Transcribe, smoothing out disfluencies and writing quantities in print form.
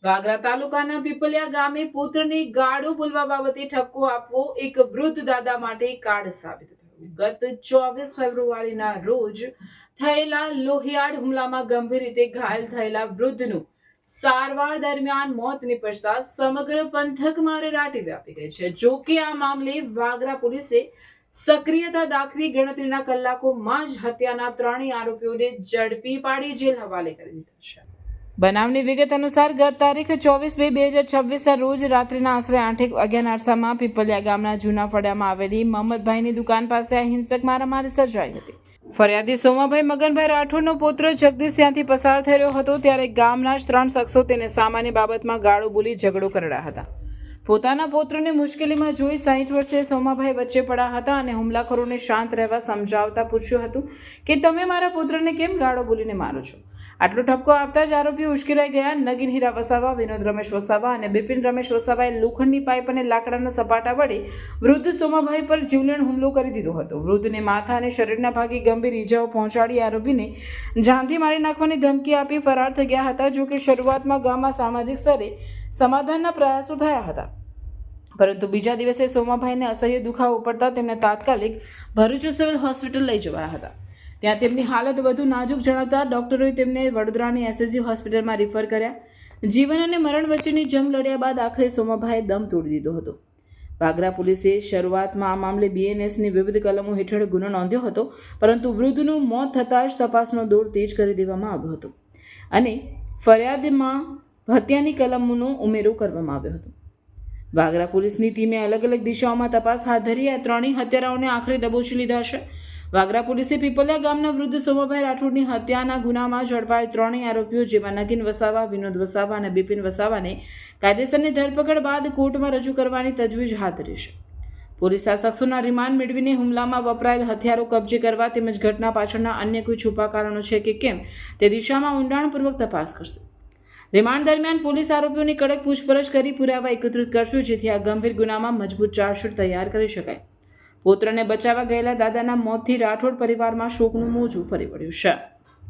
વાગરા તાલુકાના પીપલિયા ગામે પુત્રની ગાળો બોલવા બાબતે ઠપકો આપવો એક વૃદ્ધ દાદા માટે કાર્ડ સાબિત થયું. ગત 24 ફેબ્રુઆરીના રોજ થયેલા લોહિયાળ હુમલામાં ગંભીર રીતે ઘાયલ થયેલા વૃદ્ધનું સારવાર દરમિયાન મોત નિપજતા સમગ્ર પંથકમાં રેલાટી વ્યાપી ગઈ છે. જો કે આ મામલે વાગરા પોલીસે સક્રિયતા દાખવી ગણતરીના કલાકોમાં જ હત્યાના ત્રણેય આરોપીઓને ઝડપી પાડી જેલ હવાલે કરી દીધા છે. બનાવની વિગત અનુસાર ગત તારીખ 24/2/2026 રોજ રાત્રિના આશરે 8 વાગ્યાના અરસામાં પીપલિયા ગામના જૂના ફળિયામાં આવેલી મહંમદભાઈની દુકાન પાસે આ હિંસક મારામારી સર્જાઈ હતી. ફરિયાદી સોમાભાઈ મગનભાઈ રાઠોડનો પુત્ર જગદીશ ત્યાંથી પસાર થઈ રહ્યો હતો ત્યારે ગામના જ 3 શખ્સો તેને સામાન્ય બાબતમાં ગાળો બોલી ઝઘડો કરડ્યા હતા. પોતાના પુત્રને મુશ્કેલીમાં જોઈ 60 વર્ષીય સોમાભાઈ વચ્ચે પડ્યા હતા અને હુમલાખોરોને શાંત રહેવા સમજાવતા પૂછ્યું હતું કે તમે મારા પુત્રને કેમ ગાળો બોલીને મારો છો. આટલો ઠપકો આપતા જ આરોપીઓ ઉશ્કેરાઈ ગયા. નગીન હીરા વસાવા, વિનોદ રમેશ વસાવા અને બિપિન રમેશ વસાવાએ લોખંડની પાઇપ અને લાકડાના સપાટા વડે વૃદ્ધ સોમાભાઈ પર જીવલેણ હુમલો કરી દીધો હતો. વૃદ્ધને માથા અને શરીરના ભાગે ગંભીર ઈજાઓ પહોંચાડી આરોપીને જાનથી મારી નાખવાની ધમકી આપી ફરાર થઈ ગયા હતા. જો કે શરૂઆતમાં ગામમાં સામાજિક સ્તરે સમાધાનના પ્રયાસો થયા હતા, પરંતુ બીજા દિવસે સોમાભાઈને અસહ્ય દુખાવો પડતા તેમને તાત્કાલિક ભરૂચ સિવિલ હોસ્પિટલ લઈ જવાયા હતા. ત્યાં તેમની હાલત વધુ નાજુક જણાતા ડોક્ટરોએ તેમને વડોદરાની એસએસજી હોસ્પિટલમાં રિફર કર્યા. જીવન અને મરણ વચ્ચેની જંગ લડ્યા બાદ આખરે સોમાભાઈએ દમ તોડી દીધો હતો. વાગરા પોલીસે શરૂઆતમાં આ મામલે બીએનએસની વિવિધ કલમો હેઠળ ગુનો નોંધ્યો હતો, પરંતુ વૃદ્ધનું મોત થતાં જ તપાસનો દોર તેજ કરી દેવામાં આવ્યો હતો અને ફરિયાદમાં હત્યાની કલમોનો ઉમેરો કરવામાં આવ્યો હતો. વાગરા પોલીસની ટીમે અલગ અલગ દિશાઓમાં તપાસ હાથ ધરી આ ત્રણેય હત્યારાઓને આખરે દબોચી લીધા છે. વાગરા પોલીસે પીપલિયા ગામના વૃદ્ધ સોમાભાઈ રાઠોડની હત્યાના ગુનામાં ઝડપાયેલ ત્રણેય આરોપીઓ જેમાં નગીન વસાવા, વિનોદ વસાવા અને બિપિન વસાવાને કાયદેસરની ધરપકડ બાદ કોર્ટમાં રજૂ કરવાની તજવીજ હાથ ધરી છે. પોલીસ આ શખ્સોના રિમાન્ડ મેળવીને હુમલામાં વપરાયેલ હથિયારો કબજે કરવા તેમજ ઘટના પાછળના અન્ય કોઈ છુપા કારણો છે કે કેમ તે દિશામાં ઊંડાણપૂર્વક તપાસ કરશે. રિમાન્ડ દરમિયાન પોલીસ આરોપીઓની કડક પૂછપરછ કરી પુરાવા એકત્રિત કરશે, જેથી આ ગંભીર ગુનામાં મજબૂત ચાર્જશીટ તૈયાર કરી શકાય. પુત્રને બચાવવા ગયેલા દાદાના મોતથી રાઠોડ પરિવારમાં શોકનું મોજું ફરી વળ્યું છે.